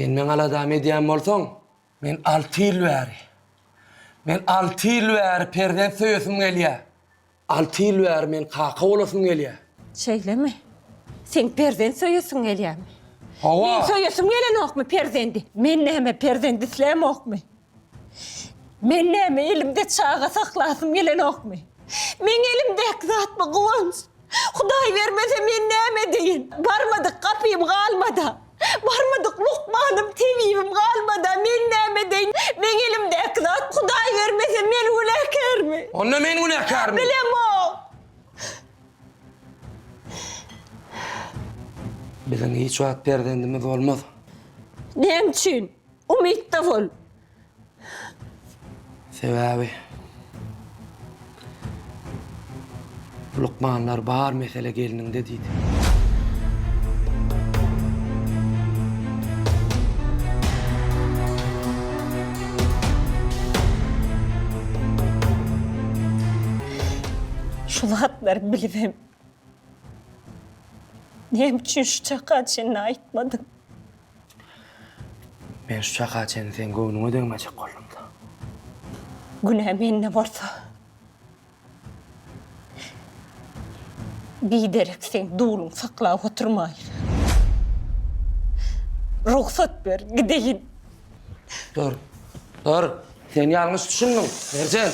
Sen men aladam edýän bolsaň, men 6 ýyl bäri. Men 6 ýyl bäri perden söýesim gelýär. 6 ýyl bäri men kaka bolasym gelýär. Şeýlemi? Sen perden söýüsüň gelýärmi? Hawa. Men söýüsüm gelen okmy perdendi? Men näme perdendi isläm okmy? Men näme elimde çağa saklasym gelen okmy? Men elimde zatmy gowans. Hudaý bermese men näme diýin? Barmadyk kapyym galmada. Barmadyk Lukmanım tebibim galmada. Men näme diýin? Men elimde zat Hudaý bermese men günäkärmi? Onda men günäkärmi? Bilem o. Bilen hiç wagt perdendimiz bolmaz. Nämçin? Umytda bol. Sebäbi Lukmanlar bar mesele gelininde diýdi. Şu zatları bilmem. Nämçin şu çaka çenini aýtmadym? Men şu çaka çeni sen göwnüňe degmejek boldum-da. Günah menne bolsa. Biderek sen duýluň saklap oturmaýyn. Ruhsat ber, gideyin. Dur. Sen ýalňyş düşündüň. Erjen.